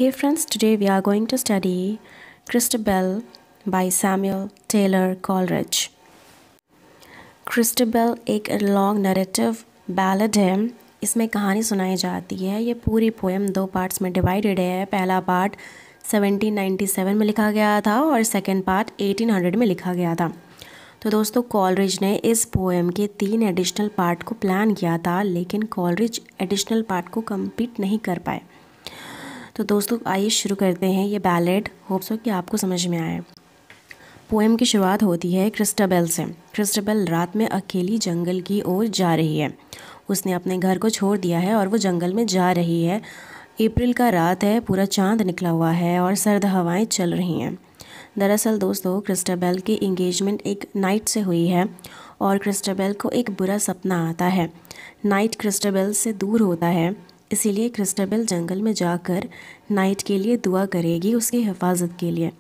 Hey friends, today we are going to study Christabel by Samuel Taylor Coleridge. Christabel एक long narrative ballad है। इसमें कहानी सुनाई जाती है। ये पूरी पोएम 2 पार्ट्स में डिवाइडेड है। पहला पार्ट 1797 में लिखा गया था और सेकंड पार्ट 1800 में लिखा गया था। तो दोस्तों, कॉलरिज ने इस पोएम के 3 एडिशनल पार्ट को प्लान किया था, लेकिन कॉलरिज एडिशनल पार्ट को कंप्लीट नहीं कर पाए। तो दोस्तों, आइए शुरू करते हैं ये बैलेड। होप सो कि आपको समझ में आए। पोएम की शुरुआत होती है क्रिस्टाबेल से। क्रिस्टाबेल रात में अकेली जंगल की ओर जा रही है। उसने अपने घर को छोड़ दिया है और वो जंगल में जा रही है। अप्रैल का रात है, पूरा चांद निकला हुआ है और सर्द हवाएं चल रही हैं। दरअसल दोस्तों, क्रिस्टाबेल की इंगेजमेंट एक नाइट से हुई है और क्रिस्टाबेल को एक बुरा सपना आता है। नाइट क्रिस्टाबेल से दूर होता है, इसीलिए क्रिस्टाबेल जंगल में जाकर नाइट के लिए दुआ करेगी, उसकी हिफाजत के लिए।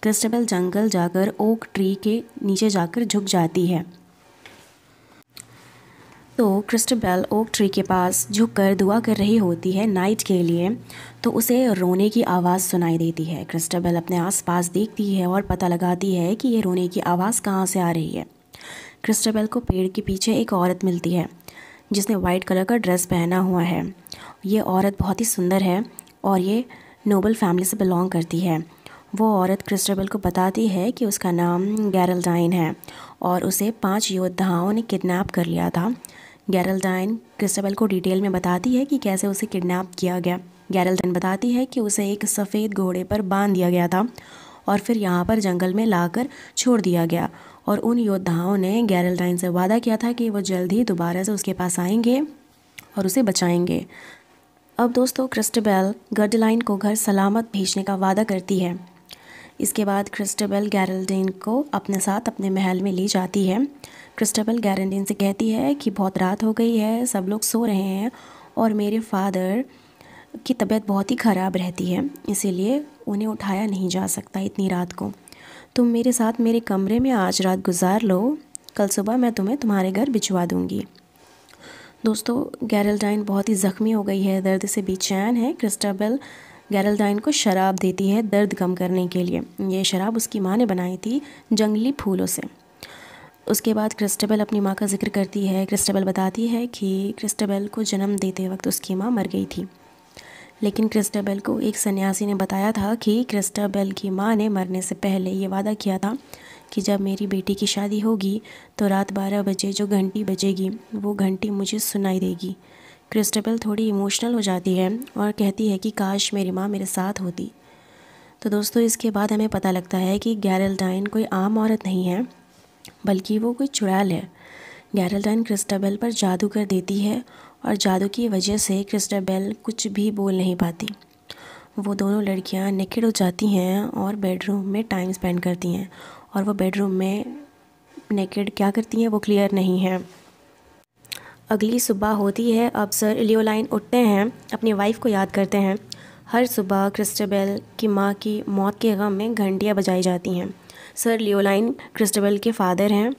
क्रिस्टाबेल जंगल जाकर ओक ट्री के नीचे जाकर झुक जाती है। तो क्रिस्टाबेल ओक ट्री के पास झुककर दुआ कर रही होती है नाइट के लिए, तो उसे रोने की आवाज़ सुनाई देती है। क्रिस्टाबेल अपने आसपास देखती है और पता लगाती है कि ये रोने की आवाज़ कहाँ से आ रही है। क्रिस्टाबेल को पेड़ के पीछे एक औरत मिलती है जिसने वाइट कलर का ड्रेस पहना हुआ है। ये औरत बहुत ही सुंदर है और ये नोबल फैमिली से बिलोंग करती है। वो औरत क्रिस्टाबेल को बताती है कि उसका नाम गैरल्डाइन है और उसे 5 योद्धाओं ने किडनैप कर लिया था। गैरल्डाइन क्रिस्टाबेल को डिटेल में बताती है कि कैसे उसे किडनैप किया गया। गैरल्डाइन बताती है कि उसे एक सफ़ेद घोड़े पर बांध दिया गया था और फिर यहाँ पर जंगल में लाकर छोड़ दिया गया, और उन योद्धाओं ने गैरल्डाइन से वादा किया था कि वो जल्द ही दोबारा से उसके पास आएंगे और उसे बचाएंगे। अब दोस्तों, क्रिस्टाबेल गैरल्डाइन को घर सलामत भेजने का वादा करती है। इसके बाद क्रिस्टाबेल गैरल्डाइन को अपने साथ अपने महल में ले जाती है। क्रिस्टाबेल गैरल्डाइन से कहती है कि बहुत रात हो गई है, सब लोग सो रहे हैं और मेरे फादर की तबीयत बहुत ही ख़राब रहती है, इसीलिए उन्हें उठाया नहीं जा सकता इतनी रात को। तुम मेरे साथ मेरे कमरे में आज रात गुजार लो, कल सुबह मैं तुम्हें तुम्हारे घर भिजवा दूँगी। दोस्तों, गैरल्डाइन बहुत ही ज़ख्मी हो गई है, दर्द से बेचैन है। क्रिस्टाबेल गैरल्डाइन को शराब देती है दर्द कम करने के लिए। ये शराब उसकी माँ ने बनाई थी जंगली फूलों से। उसके बाद क्रिस्टाबेल अपनी माँ का जिक्र करती है। क्रिस्टाबेल बताती है कि क्रिस्टाबेल को जन्म देते वक्त उसकी माँ मर गई थी, लेकिन क्रिस्टाबेल को एक सन्यासी ने बताया था कि क्रिस्टाबेल की माँ ने मरने से पहले ये वादा किया था कि जब मेरी बेटी की शादी होगी तो रात 12 बजे जो घंटी बजेगी वो घंटी मुझे सुनाई देगी। क्रिस्टाबेल थोड़ी इमोशनल हो जाती है और कहती है कि काश मेरी माँ मेरे साथ होती। तो दोस्तों, इसके बाद हमें पता लगता है कि गैरल्डाइन कोई आम औरत नहीं है, बल्कि वो कोई चुड़ैल है। गैरल्डाइन क्रिस्टाबेल पर जादू कर देती है और जादू की वजह से क्रिस्टाबेल कुछ भी बोल नहीं पाती। वो दोनों लड़कियां नेकेड हो जाती हैं और बेडरूम में टाइम स्पेंड करती हैं, और वो बेडरूम में नेकेड क्या करती हैं वो क्लियर नहीं है। अगली सुबह होती है। अब सर लियोलाइन उठते हैं, अपनी वाइफ को याद करते हैं। हर सुबह क्रिस्टाबेल की माँ की मौत के गम में घंटियाँ बजाई जाती हैं। सर लियोलाइन क्रिस्टाबेल के फादर हैं।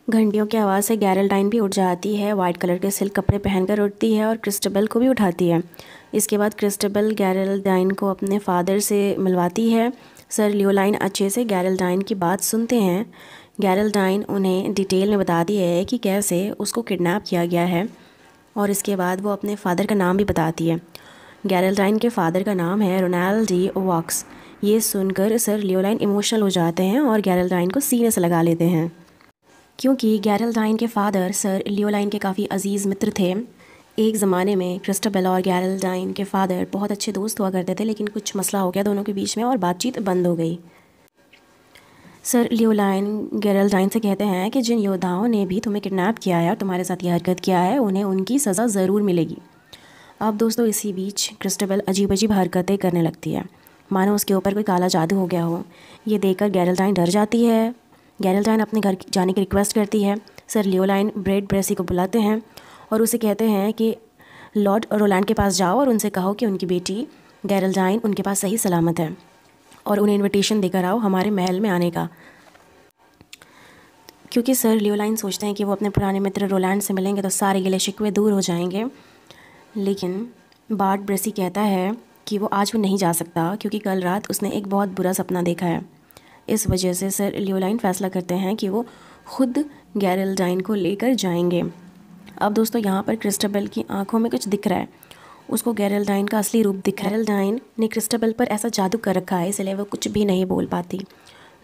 घंटियों की आवाज़ से गैरल्डाइन भी उठ जाती है, वाइट कलर के सिल्क कपड़े पहनकर उठती है और क्रिस्टाबेल को भी उठाती है। इसके बाद क्रिस्टाबेल गैरल्डाइन को अपने फादर से मिलवाती है। सर लियोलाइन अच्छे से गैरल्डाइन की बात सुनते हैं। गैरल्डाइन उन्हें डिटेल में बताती है कि कैसे उसको किडनैप किया गया है, और इसके बाद वो अपने फादर का नाम भी बताती है। गैरल्डाइन के फादर का नाम है रोनाल्ड डी वॉक्स। ये सुनकर सर लियोलाइन इमोशनल हो जाते हैं और गैरल्डाइन को सीने से लगा लेते हैं, क्योंकि गैरल्डाइन के फादर सर लियोलाइन के काफ़ी अजीज़ मित्र थे। एक ज़माने में क्रिस्टाबेल और गैरल्डाइन के फादर बहुत अच्छे दोस्त हुआ करते थे, लेकिन कुछ मसला हो गया दोनों के बीच में और बातचीत बंद हो गई। सर लियोलाइन गैरल्डाइन से कहते हैं कि जिन योद्धाओं ने भी तुम्हें किडनैप किया है और तुम्हारे साथ ये हरकत किया है, उन्हें उनकी सज़ा ज़रूर मिलेगी। अब दोस्तों, इसी बीच क्रिस्टाबेल अजीब अजीब हरकतें करने लगती है, मानो उसके ऊपर कोई काला जादू हो गया हो। ये देखकर गैरल्डाइन डर जाती है। गैरल्डाइन अपने घर जाने की रिक्वेस्ट करती है। सर लियोलाइन ब्रेड ब्रेसी को बुलाते हैं और उसे कहते हैं कि लॉर्ड रोलैंड के पास जाओ और उनसे कहो कि उनकी बेटी गैरल्डाइन उनके पास सही सलामत है और उन्हें इनविटेशन देकर आओ हमारे महल में आने का। क्योंकि सर लियोलाइन सोचते हैं कि वो अपने पुराने मित्र रोलैंड से मिलेंगे तो सारे गिले शिकवे दूर हो जाएंगे, लेकिन बार्ट ब्रेसी कहता है कि वो आज वो नहीं जा सकता क्योंकि कल रात उसने एक बहुत बुरा सपना देखा है। इस वजह से सर लियोलाइन फ़ैसला करते हैं कि वो खुद गेरेल्डाइन को लेकर जाएंगे। अब दोस्तों यहाँ पर क्रिस्टबेल की आंखों में कुछ दिख रहा है, उसको गेरेल्डाइन का असली रूप दिख रहा है। गेरेल्डाइन ने क्रिस्टबेल पर ऐसा जादू कर रखा है इसलिए वो कुछ भी नहीं बोल पाती।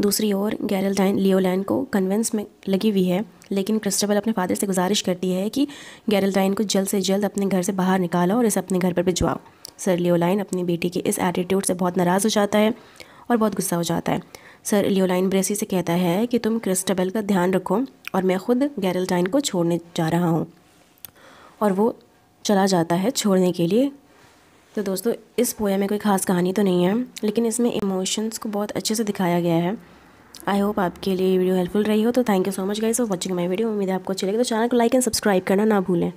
दूसरी ओर गेरेल्डाइन लियोलाइन को कन्विंस में लगी हुई है, लेकिन क्रिस्टबेल अपने फादर से गुजारिश करती है कि गेरेल्डाइन को जल्द से जल्द अपने घर से बाहर निकालो और इसे अपने घर पर भिजवाओ। सर लियोलाइन अपनी बेटी के इस एटीट्यूड से बहुत नाराज़ हो जाता है और बहुत गुस्सा हो जाता है। सर लियोलाइन ब्रेसी से कहता है कि तुम क्रिस्टबेल का ध्यान रखो और मैं खुद गेरेल्डाइन को छोड़ने जा रहा हूँ, और वो चला जाता है छोड़ने के लिए। तो दोस्तों इस पोएम में कोई ख़ास कहानी तो नहीं है, लेकिन इसमें इमोशंस को बहुत अच्छे से दिखाया गया है। आई होप आपके लिए वीडियो हेल्पफुल रही हो। तो thank you so much guys for watching my video. उम्मीद है आपको अच्छी लगी। तो चैनल को लाइक एंड सब्सक्राइब करना ना भूलें।